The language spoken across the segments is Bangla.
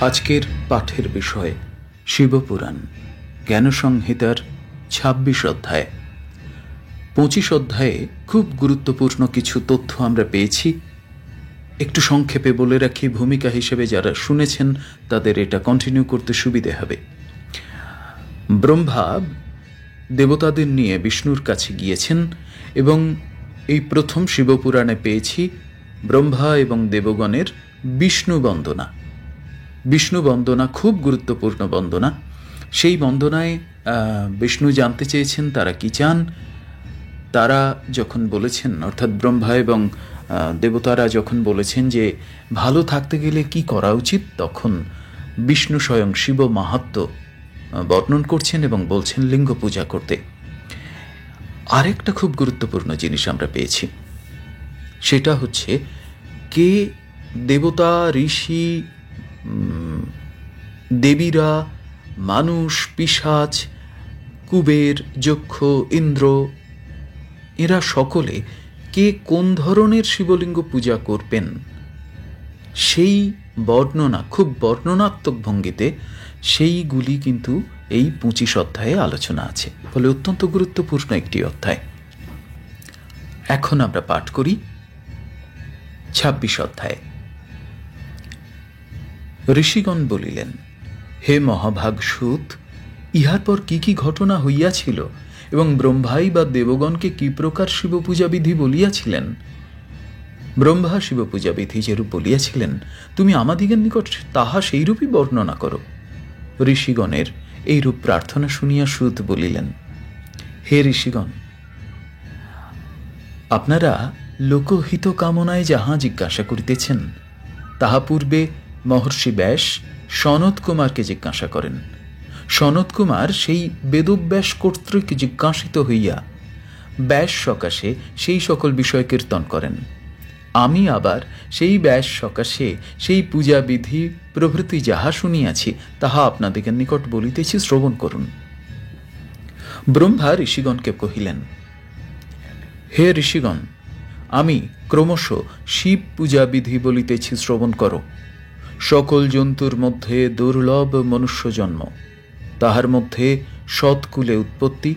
আজকের পাঠের বিষয় শিবপুরাণ জ্ঞানসংহিতার ২৬ অধ্যায়। ২৫ অধ্যায়ে খুব গুরুত্বপূর্ণ কিছু তথ্য আমরা পেয়েছি। একটু সংক্ষেপে বলে রাখি, ভূমিকা হিসেবে যারা শুনেছেন তাদের এটা কন্টিনিউ করতে সুবিধে হবে। ব্রহ্মা দেবতাদের নিয়ে বিষ্ণুর কাছে গিয়েছেন এবং এই প্রথম শিবপুরাণে পেয়েছি ব্রহ্মা এবং দেবগণের বিষ্ণু বন্দনা। বিষ্ণু বন্দনা খুব গুরুত্বপূর্ণ বন্দনা। সেই বন্দনায় বিষ্ণু জানতে চেয়েছেন তারা কি চান। তারা যখন বলেছেন, অর্থাৎ ব্রহ্মা এবং দেবতারা যখন বলেছেন যে ভালো থাকতে গেলে কি করা উচিত, তখন বিষ্ণু স্বয়ং শিব মাহাত্ম্য বর্ণন করছেন এবং বলছেন লিঙ্গ পূজা করতে। আরেকটা খুব গুরুত্বপূর্ণ জিনিস আমরা পেয়েছি, সেটা হচ্ছে কে দেবতা, ঋষি, দেবীরা, মানুষ, পিশাচ, কুবের, যক্ষ, ইন্দ্র, এরা সকলে কে কোন ধরনের শিবলিঙ্গ পূজা করবেন সেই বর্ণনা খুব বর্ণনাত্মক ভঙ্গিতে সেইগুলি কিন্তু এই ২৫ অধ্যায়ে আলোচনা আছে। ফলে অত্যন্ত গুরুত্বপূর্ণ একটি অধ্যায়। এখন আমরা পাঠ করি ২৬ অধ্যায়। ঋষিগণ বলিলেন, হে মহাভাগ সুত, ইহার পর কি কি ঘটনা হইয়াছিল এবং ব্রহ্মাই বা দেবগণকে কি প্রকার শিবপূজা বিধি বলিয়াছিলেন? ব্রহ্মা শিবপূজা বিধি যেরূপ বলিয়াছিলেন, তুমি আমাদিগের নিকট তাহা সেইরূপই বর্ণনা করো। ঋষিগণের এইরূপ প্রার্থনা শুনিয়া সুত বলিলেন, হে ঋষিগণ, আপনারা লোকহিত কামনায় যাহা জিজ্ঞাসা করিতেছেন তাহা পূর্বে মহর্ষি ব্যাস সনত কুমারকে জিজ্ঞাসা করেন। সনত কুমার সেই বেদব্যাস কর্তৃক জিজ্ঞাসিত হইয়া ব্যাস সকাশে সেই সকল বিষয় কীর্তন করেন। আমি আবার সেই ব্যাস সকাশে সেই পূজাবিধি প্রভৃতি যাহা শুনিয়াছি তাহা আপনাদিগের নিকট বলিতেছি, শ্রবণ করুন। ব্রহ্মা ঋষিগণকে কহিলেন, হে ঋষিগণ, আমি ক্রমশ শিব পূজা বিধি বলিতেছি, শ্রবণ করো। সকল জন্তুর মধ্যে দুর্লভ মনুষ্য জন্ম, তাহার মধ্যে সৎকুলে উৎপত্তি,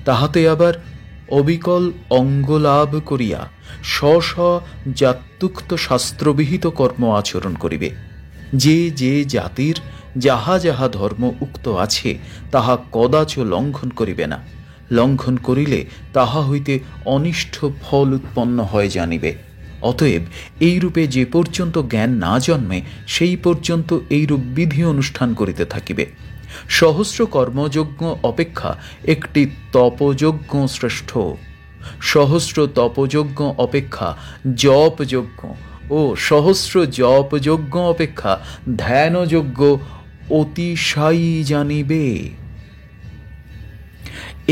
তাহাতে আবার অবিকল অঙ্গলাভ করিয়া স্ব স্ব জাত্যুক্ত শাস্ত্রবিহিত কর্ম আচরণ করিবে। যে যে জাতির যাহা যাহা ধর্ম উক্ত আছে তাহা কদাচ লঙ্ঘন করিবে না। লঙ্ঘন করিলে তাহা হইতে অনিষ্ট ফল উৎপন্ন হয় জানিবে। অতএব এইরূপে যে পর্যন্ত জ্ঞান না জন্মে সেই পর্যন্ত এইরূপ বিধি অনুষ্ঠান করিতে থাকিবে। সহস্র কর্মযজ্ঞ অপেক্ষা একটি তপযজ্ঞ শ্রেষ্ঠ। সহস্র তপযজ্ঞ অপেক্ষা জপযজ্ঞ ও সহস্র জপযজ্ঞ অপেক্ষা ধ্যানযজ্ঞ অতিশায়ী জানিবে।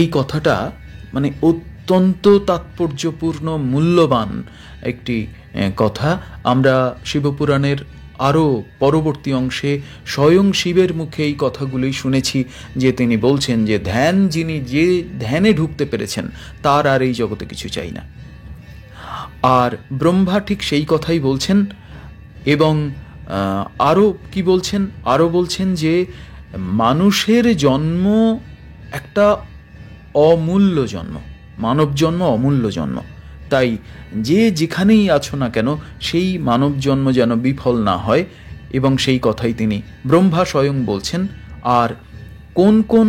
এই কথাটা মানে অত্যন্ত তাৎপর্যপূর্ণ, মূল্যবান একটি কথা। আমরা শিবপুরাণের আরও পরবর্তী অংশে স্বয়ং শিবের মুখে এই কথাগুলি শুনেছি, যে তিনি বলছেন যে ধ্যান, যিনি যে ধ্যানে ঢুকতে পেরেছেন তার আর এই জগতে কিছু চাই না। আর ব্রহ্মা ঠিক সেই কথাই বলছেন। এবং আরও কি বলছেন? আরও বলছেন যে মানুষের জন্ম একটা অমূল্য জন্ম, মানব জন্ম অমূল্য জন্ম। তাই যে যেখানেই আছো না কেন সেই মানব জন্ম যেন বিফল না হয়, এবং সেই কথাই তিনি ব্রহ্মা স্বয়ং বলছেন। আর কোন কোন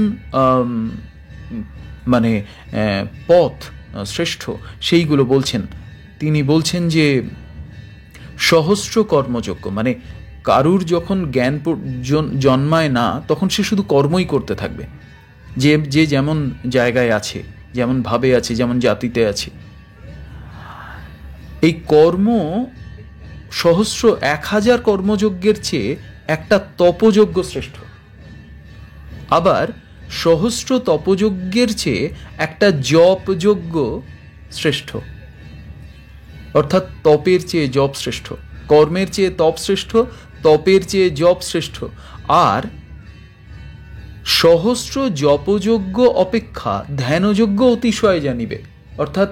মানে পথ শ্রেষ্ঠ সেইগুলো বলছেন। তিনি বলছেন যে সহস্র কর্মযোগ্য, মানে কারুর যখন জ্ঞান জন্মায় না তখন সে শুধু কর্মই করতে থাকবে, যে যে যেমন জায়গায় আছে, যেমন ভাবে আছে, যেমন জাতিতে আছে। এই কর্ম সহস্র ১,০০০ কর্মযজ্ঞের চেয়ে একটা তপযজ্ঞ শ্রেষ্ঠ। আবার সহস্র তপযজ্ঞের চেয়ে একটা জপযজ্ঞ শ্রেষ্ঠ। অর্থাৎ তপের চেয়ে জপ শ্রেষ্ঠ, কর্মের চেয়ে তপ শ্রেষ্ঠ, তপের চেয়ে জপ শ্রেষ্ঠ। আর সহস্র জপযজ্ঞ অপেক্ষা ধ্যানযজ্ঞ অতিশয় জানিবে। অর্থাৎ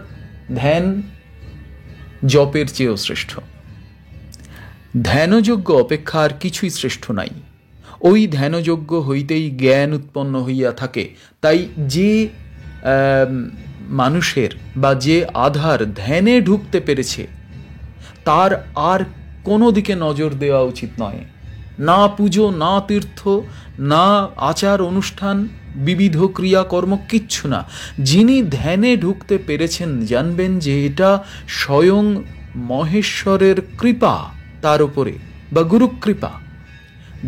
ধ্যান জপের চেয়েও শ্রেষ্ঠ। ধ্যানযজ্ঞ অপেক্ষা আর কিছুই শ্রেষ্ঠ নাই। ওই ধ্যানযজ্ঞ হইতেই জ্ঞান উৎপন্ন হইয়া থাকে। তাই যে মানুষের বা যে আধার ধ্যানে ঢুকতে পেরেছে তার আর কোনো দিকে নজর দেওয়া উচিত নয়। না পুজো, না তীর্থ, না আচার অনুষ্ঠান, বিবিধ ক্রিয়াকর্ম, কিচ্ছু না। যিনি ধ্যানে ঢুকতে পেরেছেন জানবেন যে এটা স্বয়ং মহেশ্বরের কৃপা তার উপরে, বা গুরুকৃপা।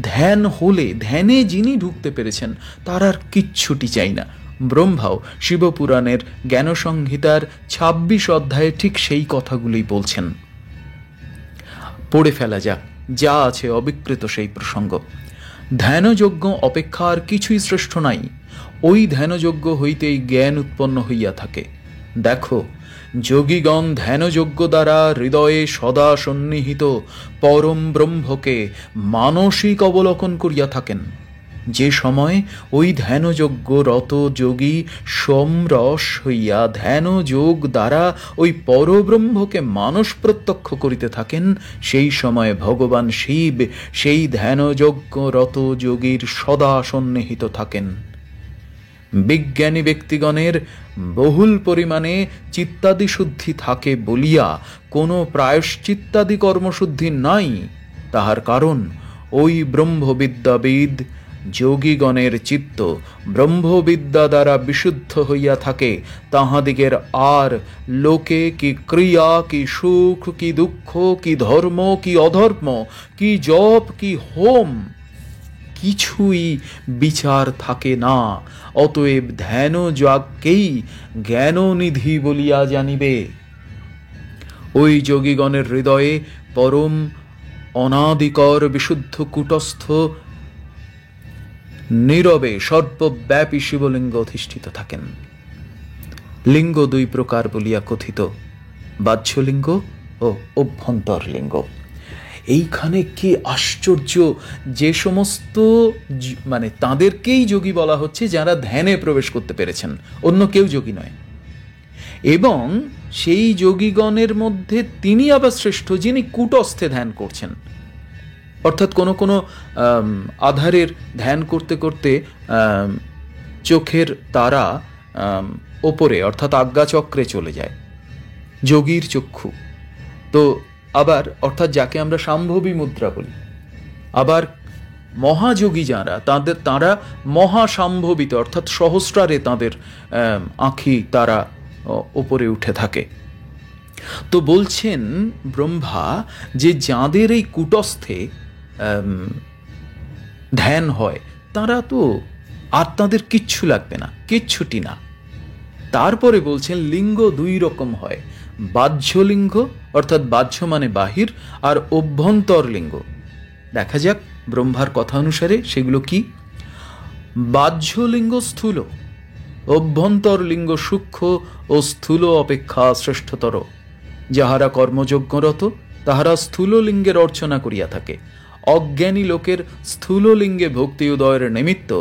ধ্যান হলে, ধ্যানে যিনি ঢুকতে পেরেছেন তার আর কিচ্ছুটি চাই না। ব্রহ্মাও শিবপুরাণের জ্ঞানসংহিতার ২৬ অধ্যায়ে ঠিক সেই কথাগুলোই বলছেন। পড়ে ফেলা যাক, যা আছে অবিকৃত সেই প্রসঙ্গ। ধ্যানযজ্ঞ অপেক্ষা আর কিছুই শ্রেষ্ঠ নাই। ওই ধ্যানযজ্ঞ হইতেই জ্ঞান উৎপন্ন হইয়া থাকে। দেখো, যোগীগণ ধ্যানযজ্ঞ দ্বারা হৃদয়ে সদা সন্নিহিত পরম ব্রহ্মকে মানসিক অবলোকন করিয়া থাকেন। যে সময় ওই ধ্যানযজ্ঞ রত যোগী সমরস হইয়া ধ্যান যোগ দ্বারা ওই পরব্রহ্মকে মানস প্রত্যক্ষ করিতে থাকেন, সেই সময় ভগবান শিব সেই ধ্যানযজ্ঞ রত যোগীর সদা সন্নিহিত থাকেন। বিজ্ঞানী ব্যক্তিগণের বহুল পরিমাণে চিত্তাদি শুদ্ধি থাকে বলিয়া কোনো প্রায়শ্চিত্তাদি কর্মশুদ্ধি নাই। তাহার কারণ ওই ব্রহ্মবিদ্যাবিদ যোগীগণের চিত্ত ব্রহ্মবিদ্যা দ্বারা বিশুদ্ধ হইয়া থাকে। তাহাদিগের আর লোকে কি ক্রিয়া, কি সুখ, কি দুঃখ, কি ধর্ম, কি অধর্ম, কি জপ, কি হোম, কিছুই বিচার থাকে না। অতএব ধ্যান যজ্ঞকেই জ্ঞাননিধি বলিয়া জানিবে। ওই যোগীগণের হৃদয়ে পরম অনাদিকর বিশুদ্ধ কূটস্থ নীরবে সর্বব্যাপী শিবলিঙ্গ অধিষ্ঠিত থাকেন। লিঙ্গ দুই প্রকার বলিয়া কথিত, বাহ্যলিঙ্গ ও অভ্যন্তরলিঙ্গ। এইখানে কি আশ্চর্য! যে সমস্ত মানে তাদেরকেই যোগী বলা হচ্ছে যারা ধ্যানে প্রবেশ করতে পেরেছেন, অন্য কেউ যোগী নয়। এবং সেই যোগীগণের মধ্যে তিনি আবার শ্রেষ্ঠ যিনি কূটস্থে ধ্যান করছেন। অর্থাৎ কোনো কোনো আধারের ধ্যান করতে করতে চোখের তারা ওপরে অর্থাৎ আজ্ঞাচক্রে চলে যায়, যোগীর চক্ষু। তো আবার অর্থাৎ যাকে আমরা সাম্ভবী মুদ্রা বলি। আবার মহাযোগী যারা তারা মহাসাম্ভবিত অর্থাৎ সহস্রারে তাদের আঁখি তারা ওপরে উঠে থাকে। তো বলছেন ব্রহ্মা যে যাদের এই কূটস্থে ধ্যান হয় তারা তো আর তাদের কিচ্ছু লাগবে না, কিচ্ছুটি না। তারপরে বলছেন লিঙ্গ দুই রকম হয়, বাহ্যলিঙ্গ অর্থাৎ বাহ্য মানে বাহির, আর অভ্যন্তর লিঙ্গ। দেখা যাক ব্রহ্মার কথা অনুসারে সেগুলো কি। বাহ্যলিঙ্গ স্থূল, অভ্যন্তর লিঙ্গ সূক্ষ্ম ও স্থূল অপেক্ষা শ্রেষ্ঠতর। যাহারা কর্মযজ্ঞরত তাহারা স্থূল লিঙ্গের অর্চনা করিয়া থাকে। অজ্ঞানী লোকের স্থূল লিঙ্গে ভক্তি উদয়ের নিমিত্ত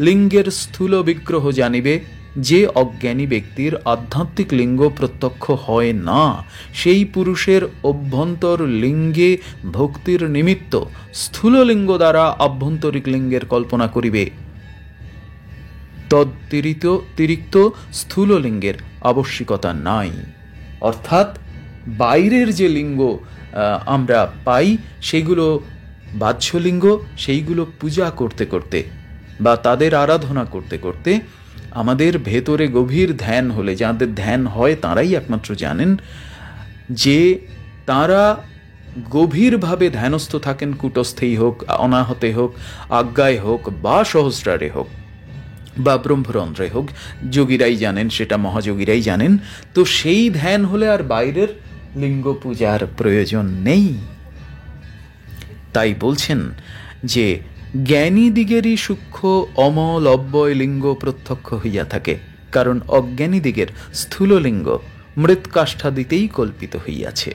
লিঙ্গের স্থূল বিগ্রহ জানিবে। যে অজ্ঞানী ব্যক্তির আধ্যাত্মিক লিঙ্গ প্রত্যক্ষ হয় না, সেই পুরুষের অভ্যন্তর লিঙ্গে ভক্তির নিমিত্ত স্থূল লিঙ্গ দ্বারা আভ্যন্তরিক লিঙ্গের কল্পনা করিবে। তদ্তিরিক্ত স্থূল লিঙ্গের আবশ্যিকতা নাই। অর্থাৎ বাইরের যে লিঙ্গ আমরা পাই সেগুলো বাহ্যলিঙ্গ, সেইগুলো পূজা করতে করতে বা তাদের আরাধনা করতে করতে আমাদের ভেতরে গভীর ধ্যান হলে, যাদের ধ্যান হয় তারাই একমাত্র জানেন যে তারা গভীরভাবে ধ্যানস্থ থাকেন, কূটস্থেই হোক, অনাহতে হোক, আজ্ঞায় হোক বা সহস্রারে হোক বা ব্রহ্মরন্ধ্রে হোক, যোগীরাই জানেন, সেটা মহাযোগীরাই জানেন। তো সেই ধ্যান হলে আর বাইরের লিঙ্গ পূজার প্রয়োজন নেই। তাই বলছেন যে জ্ঞানী দিগেরই সূক্ষ্ম অমল অব্যয় লিঙ্গ প্রত্যক্ষ হইয়া থাকে, কারণ অজ্ঞানী দিগের স্থূল লিঙ্গ মৃৎকাষ্ঠা দিতেই কল্পিত হইয়াছে।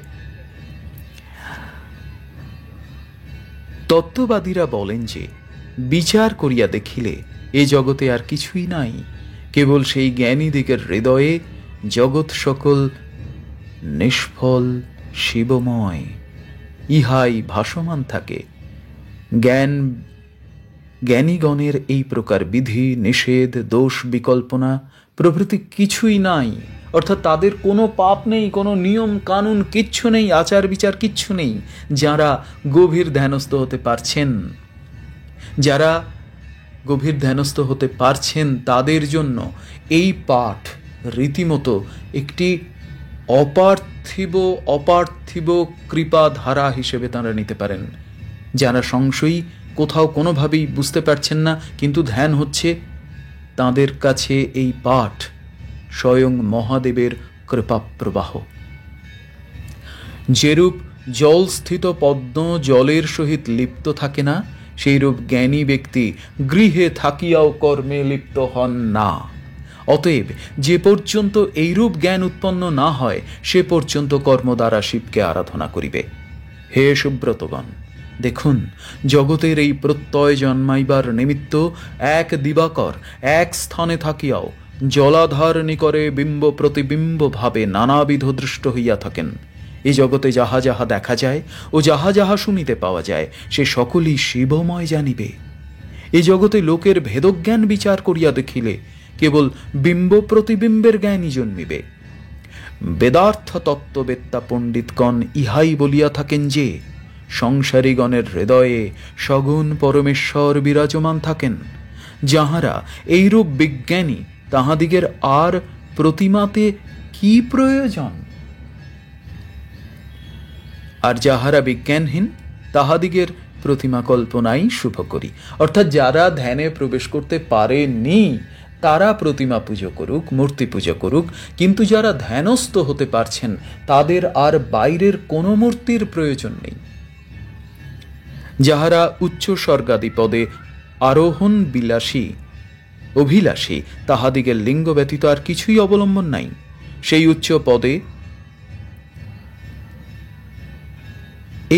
তত্ত্ববাদীরা বলেন যে বিচার করিয়া দেখিলে এ জগতে আর কিছুই নাই, কেবল সেই জ্ঞানী দিগের হৃদয়ে জগৎ সকল নিষ্ফল শিবময়, ইহাই ভাসমান থাকে। জ্ঞানীগণের এই প্রকার বিধি নিষেধ দোষ বিকল্পনা প্রভৃতি কিছুই নাই, অর্থাৎ তাদের কোনো পাপ নেই, কোনো নিয়ম কানুন কিচ্ছু নেই, আচার বিচার কিচ্ছু নেই। যারা গভীর ধ্যানস্থ হতে পারছেন, যারা গভীর ধ্যানস্থ হতে পারছেন, তাদের জন্য এই পাঠ রীতিমতো একটি অপার্থিব কৃপা ধারা হিসেবে তাঁরা নিতে পারেন। যারা সংশয়ী, কোথাও কোনোভাবেই বুঝতে পারছেন না কিন্তু ধ্যান হচ্ছে, তাঁদের কাছে এই পাঠ স্বয়ং মহাদেবের কৃপা প্রবাহ। যেরূপ জলস্থিত পদ্ম জলের সহিত লিপ্ত থাকে না, সেইরূপ জ্ঞানী ব্যক্তি গৃহে থাকিয়াও কর্মে লিপ্ত হন না। অতএব যে পর্যন্ত এইরূপ জ্ঞান উৎপন্ন না হয়, সে পর্যন্ত কর্ম দ্বারা শিবকে আরাধনা করিবে। হে সুব্রতগণ, দেখুন, জগতের এই প্রত্যয় জন্মাইবার নিমিত্ত এক দিবাকর এক স্থানে থাকিয়াও জলাধার নিকরে বিম্ব প্রতিবিম্ব ভাবে নানাবিধ দৃষ্ট হইয়া থাকেন। এ জগতে যাহা যাহা দেখা যায় ও যাহা যাহা শুনিতে পাওয়া যায়, সে সকলই শিবময় জানিবে। এ জগতে লোকের ভেদজ্ঞান বিচার করিয়া দেখিলে কেবল বিম্ব প্রতিবিম্বের জ্ঞানই জন্মিবে। বেদার্থ তত্ত্ববেত্তা পণ্ডিতগণ ইহাই বলিয়া থাকেন যে সংসারীগণের হৃদয়ে সগুণ পরমেশ্বর বিরাজমান থাকেন। যাহারা এইরূপ বিজ্ঞানী, তাহাদিগের আর প্রতিমাতে কি প্রয়োজন? আর যাহারা বিজ্ঞানহীন, তাহাদিগের প্রতিমা কল্পনাই শুভ করি। অর্থাৎ যারা ধ্যানে প্রবেশ করতে পারেনি, তারা প্রতিমা পুজো করুক, মূর্তি পুজো করুক, কিন্তু যারা ধ্যানস্থ হতে পারছেন, তাদের আর বাইরের কোনো মূর্তির প্রয়োজন নেই। যাহারা উচ্চ স্বর্গাদি পদে আরোহণ অভিলাষী, তাহাদিগের লিঙ্গ ব্যতীত আর কিছুই অবলম্বন নাই। সেই উচ্চ পদে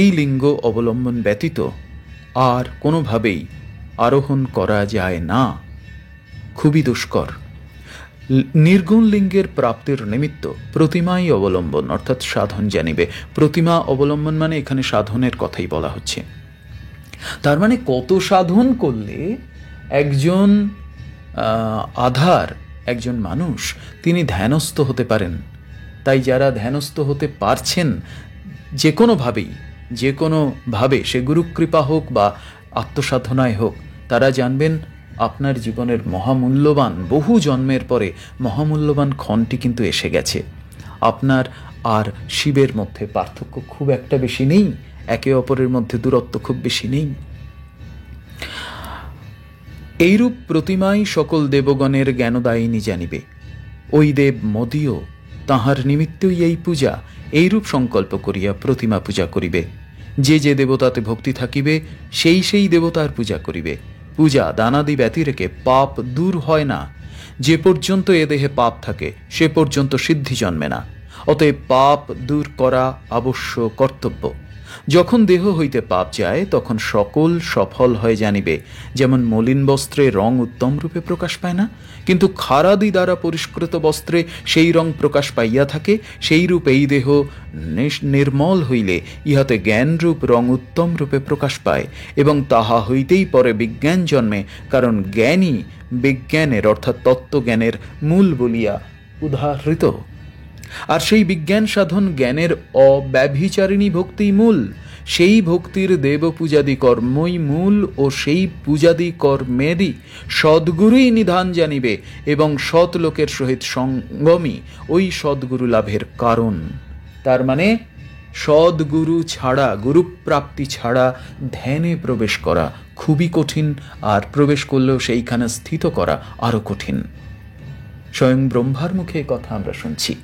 এই লিঙ্গ অবলম্বন ব্যতীত আর কোনোভাবেই আরোহণ করা যায় না, খুবই দুষ্কর। নির্গুণ লিঙ্গের প্রাপ্তির নিমিত্ত প্রতিমাই অবলম্বন, অর্থাৎ সাধন জানিবে। প্রতিমা অবলম্বন মানে এখানে সাধনের কথাই বলা হচ্ছে। তার মানে কত সাধন করলে একজন একজন মানুষ তিনি ধ্যানস্থ হতে পারেন। তাই যারা ধ্যানস্থ হতে পারছেন, যে কোনোভাবে সে গুরুকৃপা হোক বা আত্মসাধনায় হোক, তারা জানবেন আপনার জীবনের মহামূল্যবান, বহু জন্মের পরে মহামূল্যবান ক্ষণটি কিন্তু এসে গেছে। আপনার আর শিবের মধ্যে পার্থক্য খুব একটা বেশি নেই, একে অপরের মধ্যে দূরত্ব খুব বেশি নেই। এইরূপ প্রতিমাই সকল দেবগণের জ্ঞানদায়িনী জানিবে। ওই দেব মদীয়, তাহার নিমিত্তই এই পূজা, এইরূপ সংকল্প করিয়া প্রতিমা পূজা করিবে। যে যে দেবতাতে ভক্তি থাকিবে, সেই সেই দেবতার পূজা করিবে। পূজা দানাদি ব্যতিরেকে পাপ দূর হয় না। যে পর্যন্ত এ দেহে পাপ থাকে, সে পর্যন্ত সিদ্ধি জন্মে না। অতএব পাপ দূর করা আবশ্য কর্তব্য। যখন দেহ হইতে পাপ যায়, তখন সকল সফল হয়ে জানিবে। যেমন মলিন বস্ত্রে রং উত্তম রূপে প্রকাশ পায় না, কিন্তু খারাদি দ্বারা পরিষ্কৃত বস্ত্রে সেই রং প্রকাশ পাইয়া থাকে, সেই রূপ এই দেহ নির্মল হইলে ইহাতে জ্ঞানরূপ রং উত্তম রূপে প্রকাশ পায়, এবং তাহা হইতেই পরে বিজ্ঞান জন্মে। কারণ জ্ঞানই বিজ্ঞানের অর্থাৎ তত্ত্বজ্ঞানের মূল বলিয়া উদাহৃত। আর সেই বিজ্ঞান সাধন জ্ঞানের অব্যভিচারিণী ভক্তিই মূল। সেই ভক্তির দেব পূজাদি কর্মই মূল, ও সেই পূজাদি কর্মেরই সদ্গুরুই নিধান জানিবে, এবং সৎ লোকের সহিত সঙ্গমই ওই সদ্গুরু লাভের কারণ। তার মানে সদ্গুরু ছাড়া, গুরুপ্রাপ্তি ছাড়া ধ্যানে প্রবেশ করা খুবই কঠিন, আর প্রবেশ করলেও সেইখানে স্থিত করা আরো কঠিন। স্বয়ং ব্রহ্মার মুখে কথা আমরা শুনছি।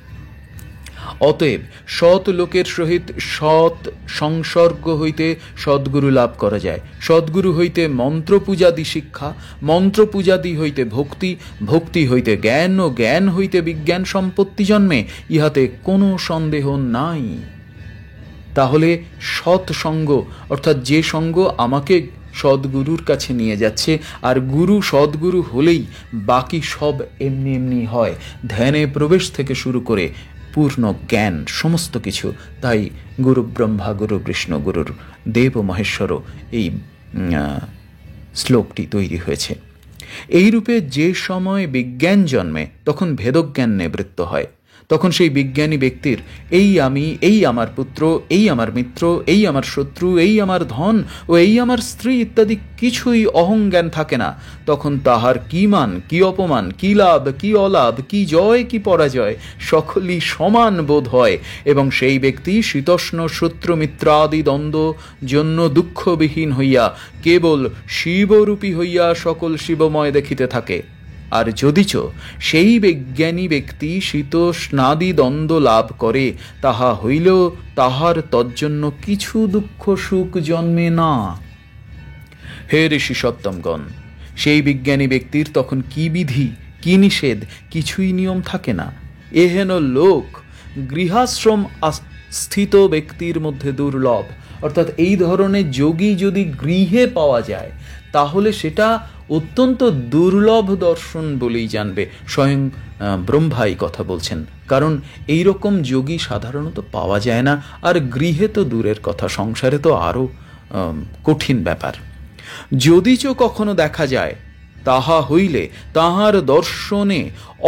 অতএব সৎ লোকের সহিত সৎ সংসর্গ হইতে সদ্গুরু লাভ করা যায়। সদ্গুরু হইতে মন্ত্র পূজাদি শিক্ষা, মন্ত্র পূজাদি হইতে ভক্তি, ভক্তি হইতে জ্ঞান, ও জ্ঞান হইতে বিজ্ঞান সম্পত্তি জন্মে, ইহাতে কোনো সন্দেহ নাই। তাহলে সৎসঙ্গ অর্থাৎ যে সঙ্গ আমাকে সদ্গুরুর কাছে নিয়ে যাচ্ছে, আর গুরু সদ্গুরু হলেই বাকি সব এমনি এমনি হয়। ধ্যানে প্রবেশ থেকে শুরু করে পূর্ণ জ্ঞান, সমস্ত কিছু। তাই গুরু ব্রহ্মা, গুরু বিষ্ণু, গুরুর দেব মহেশ্বর, এই শ্লোকটি তৈরি হয়েছে। এইরূপে যে সময় বিজ্ঞান জন্মে তখন ভেদজ্ঞান নিবৃত্ত হয়। তখন সেই বিজ্ঞানী ব্যক্তির এই আমি, এই আমার পুত্র, এই আমার মিত্র, এই আমার শত্রু, এই আমার ধন ও এই আমার স্ত্রী ইত্যাদি কিছুই অহংজ্ঞান থাকে না। তখন তাহার কি মান, কি অপমান, কি লাভ, কি অলাভ, কি জয়, কি পরাজয় সকলই সমান বোধ হয়, এবং সেই ব্যক্তি শীতোষ্ণ শত্রু মিত্রাদি দ্বন্দ্ব জন্য দুঃখবিহীন হইয়া কেবল শিবরূপী হইয়া সকল শিবময় দেখিতে থাকে। আর যদিচ সেই বিজ্ঞানী ব্যক্তি শীতোষ্ণাদি দ্বন্দ্ব লাভ করে, তাহা হইলেও তাহার তজ্জন্য কিছু দুঃখ সুখ জন্মে না। হে ঋষি সত্তমগণ, সেই বিজ্ঞানী ব্যক্তির তখন কি বিধি, কি নিষেধ, কিছুই নিয়ম থাকে না। এহেন লোক গৃহাশ্রম স্থিত ব্যক্তির মধ্যে দুর্লভ। অর্থাৎ এই ধরনের যোগী যদি গৃহে পাওয়া যায় তাহলে সেটা অত্যন্ত দুর্লভ দর্শন বলেই জানবে। স্বয়ং ব্রহ্মাই কথা বলছেন, কারণ এই রকম যোগী সাধারণত পাওয়া যায় না। আর গৃহে তো দূরের কথা, সংসারে তো আরও কঠিন ব্যাপার। যদিচ কখনো দেখা যায়, তাহা হইলে তাহার দর্শনে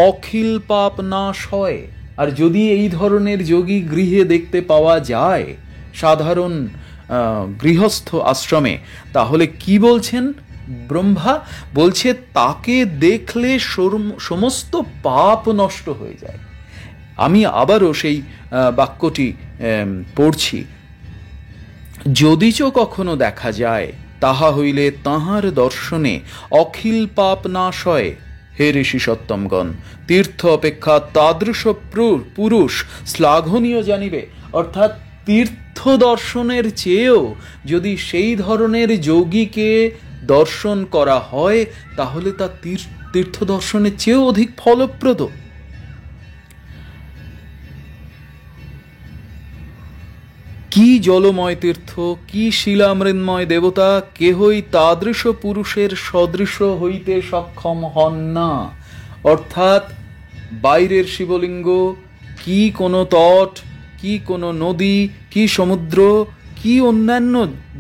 অখিল পাপ নাশ হয়। আর যদি এই ধরনের যোগী গৃহে দেখতে পাওয়া যায়, সাধারণ গৃহস্থ আশ্রমে, তাহলে কি বলছেন ব্রহ্মা? বলছে তাকে দেখলে সমস্ত পাপ নষ্ট হয়ে যায়। আমি আবারও সেই বাক্যটি পড়ছি। যদিচ কখনো দেখা যায়, তাহা হইলে তাহার দর্শনে অখিল পাপ নাশ হয়। হে ঋষি সত্তমগণ, তীর্থ অপেক্ষা তাদৃশ পুরুষ শ্লাঘনীয় জানিবে। অর্থাৎ তীর্থ দর্শনের চেয়েও যদি সেই ধরনের যোগীকে দর্শন করা হয়, তাহলে তা তীর্থ দর্শনের চেয়েও অধিক ফলপ্রদ। কি জলময় তীর্থ, কি শিলামৃন্ময় দেবতা, কেহই তাদৃশ পুরুষের সদৃশ হইতে সক্ষম হন না। অর্থাৎ বাইরের শিবলিঙ্গ, কি কোনো তট, কি কোনো নদী, কি সমুদ্র, কি অন্যান্য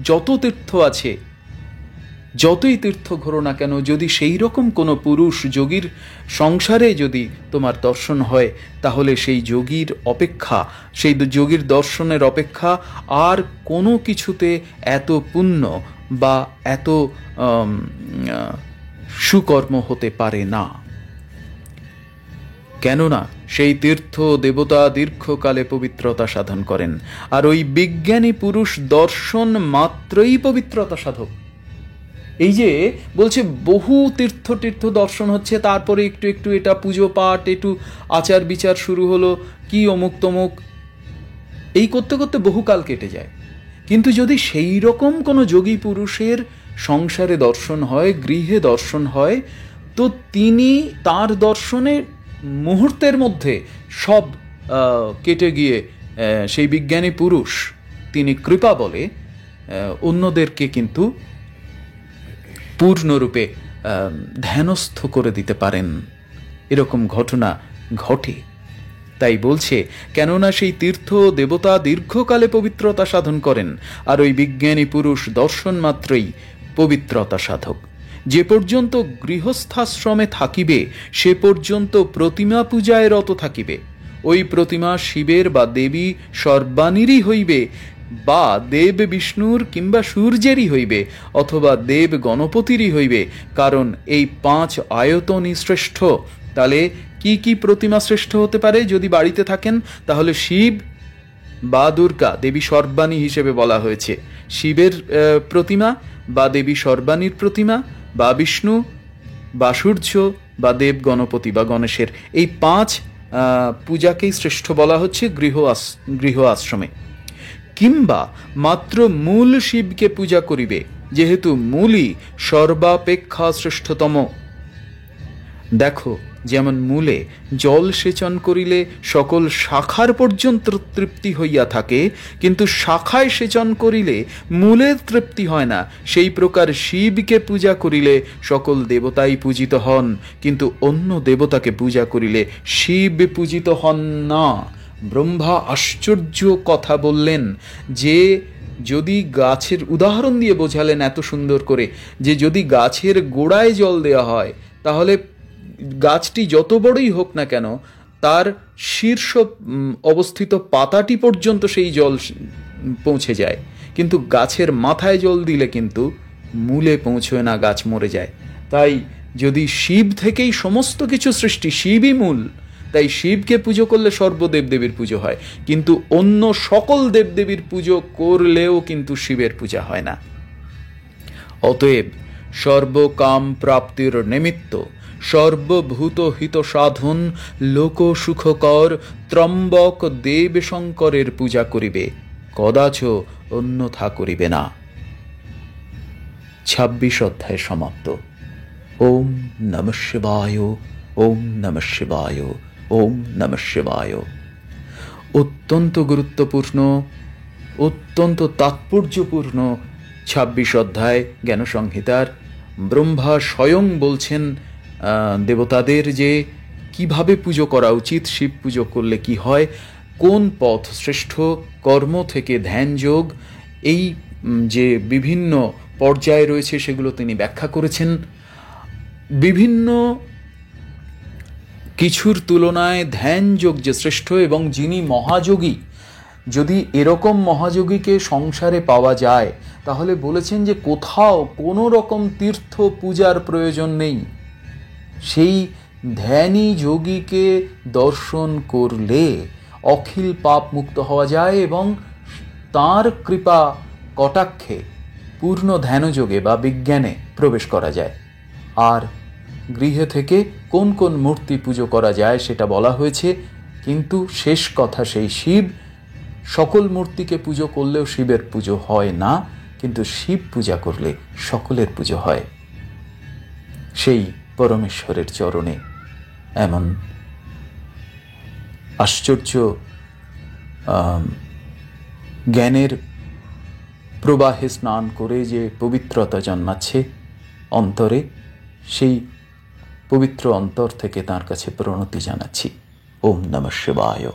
যত তীর্থ আছে, যতই তীর্থ ঘোরো না কেন, যদি সেই রকম কোনো পুরুষ যোগীর সংসারে যদি তোমার দর্শন হয়, তাহলে সেই যোগীর অপেক্ষা, সেই যোগীর দর্শনের অপেক্ষা আর কোনো কিছুতে এত পুণ্য বা এত সুকর্ম হতে পারে না। কেননা সেই তীর্থ দেবতা দীর্ঘকালে পবিত্রতা সাধন করেন, আর ওই বিজ্ঞানী পুরুষ দর্শন মাত্রই পবিত্রতা সাধক। এই যে বলছে বহু তীর্থ দর্শন হচ্ছে, তারপরে একটু একটু এটা পুজো পাঠ, একটু আচার বিচার শুরু হলো, কি অমুক তমুক, এই করতে করতে বহুকাল কেটে যায়। কিন্তু যদি সেই রকম কোনো যোগী পুরুষের সংসারে দর্শন হয়, গৃহে দর্শন হয়, তো তিনি তার দর্শনে মুহূর্তের মধ্যে সব কেটে গিয়ে সেই বিজ্ঞানী পুরুষ তিনি কৃপা বলে অন্যদেরকে কিন্তু পূর্ণরূপে ধ্যানস্থ করে দিতে পারেন। এরকম ঘটনা ঘটে। তাই বলছে, কেননা সেই তীর্থ দেবতা দীর্ঘকালে পবিত্রতা সাধন করেন, আর ওই বিজ্ঞানী পুরুষ দর্শন মাত্রই পবিত্রতা সাধক। যে পর্যন্ত গৃহস্থাশ্রমে থাকিবে, সে পর্যন্ত প্রতিমা পূজায় রত থাকিবে। ওই প্রতিমা শিবের বা দেবী সর্বাণীরই হইবে, বা দেব বিষ্ণুর কিংবা সূর্যেরই হইবে, অথবা দেব গণপতিরই হইবে, কারণ এই 5 আয়তনই শ্রেষ্ঠ। তাহলে কি কি প্রতিমা শ্রেষ্ঠ হতে পারে? যদি বাড়িতে থাকেন তাহলে শিব বা দুর্গা, দেবী সর্বাণী হিসেবে বলা হয়েছে, শিবের প্রতিমা বা দেবী সর্বাণীর প্রতিমা, বা বিষ্ণু বা সূর্য বা দেব গণপতি বা গণেশের, এই 5 পূজাকেই শ্রেষ্ঠ বলা হচ্ছে গৃহ আশ্রমে। কিংবা মাত্র মূল শিবকে পূজা করিবে, যেহেতু মূলই সর্বাপেক্ষা শ্রেষ্ঠতম। দেখো, যেমন মূলে জল সেচন করিলে সকল শাখার পর্যন্ত তৃপ্তি হইয়া থাকে, কিন্তু শাখায় সেচন করিলে মূলের তৃপ্তি হয় না, সেই প্রকার শিবকে পূজা করিলে সকল দেবতাই পূজিত হন, কিন্তু অন্য দেবতাকে পূজা করিলে শিব পূজিত হন না। ব্রহ্মা আশ্চর্য কথা বললেন যে যদি গাছের উদাহরণ দিয়ে বোঝালেন এত সুন্দর করে যে যদি গাছের গোড়ায় জল দেওয়া হয় তাহলে গাছটি যত বড়ই হোক না কেন তার শীর্ষ অবস্থিত পাতাটি পর্যন্ত সেই জল পৌঁছে যায়, কিন্তু গাছের মাথায় জল দিলে কিন্তু মূলে পৌঁছয় না, গাছ মরে যায়। তাই যদি শিব থেকেই সমস্ত কিছু সৃষ্টি, শিবই মূল, তাই শিবকে পুজো করলে সর্বদেবদেবীর পুজো হয়, কিন্তু অন্য সকল দেবদেবীর পুজো করলেও কিন্তু শিবের পূজা হয় না। অতএব সর্বকাম প্রাপ্তির নিমিত্ত সর্বভূত হিত সাধন লোক সুখকর ত্রম্বক দেব শঙ্করের পূজা করিবে, কদাচ অন্যথা করিবে না। 26 অধ্যায় সমাপ্ত। ওম নমঃ শিবায়, ওম নমঃ শিবায়, ওম নমঃ শিবায়। অত্যন্ত গুরুত্বপূর্ণ, অত্যন্ত তাৎপর্যপূর্ণ 26 অধ্যায় জ্ঞান সংহিতার। ব্রহ্মা স্বয়ং বলছেন দেবতাদের যে কিভাবে পুজো করা উচিত, শিব পুজো করলে কি হয়, কোন পথ শ্রেষ্ঠ, কর্ম থেকে ধ্যান যোগ, এই যে বিভিন্ন পর্যায়ে রয়েছে সেগুলো তিনি ব্যাখ্যা করেছেন। বিভিন্ন কিছুর তুলনায় ধ্যান যোগ যে শ্রেষ্ঠ, এবং যিনি মহাযোগী, যদি এরকম মহাযোগীকে সংসারে পাওয়া যায় তাহলে বলেছেন যে কোথাও কোনো রকম তীর্থ পূজার প্রয়োজন নেই। সেই ধ্যানী যোগীকে দর্শন করলে অখিল পাপ মুক্ত হওয়া যায় এবং তাঁর কৃপা কটাক্ষে পূর্ণ ধ্যানযোগে বা বিজ্ঞানে প্রবেশ করা যায়। আর গৃহে থেকে কোন কোন মূর্তি পুজো করা যায় সেটা বলা হয়েছে, কিন্তু শেষ কথা সেই শিব। সকল মূর্তিকে পুজো করলেও শিবের পুজো হয় না, কিন্তু শিব পূজা করলে সকলের পুজো হয়। সেই পরমেশ্বরের চরণে এমন আশ্চর্য জ্ঞানের প্রবাহে স্নান করে যে পবিত্রতা জন্মাচ্ছে অন্তরে, সেই পবিত্র অন্তর থেকে তাঁর কাছে প্রণতি জানাচ্ছি। ওম নমঃ শিবায়।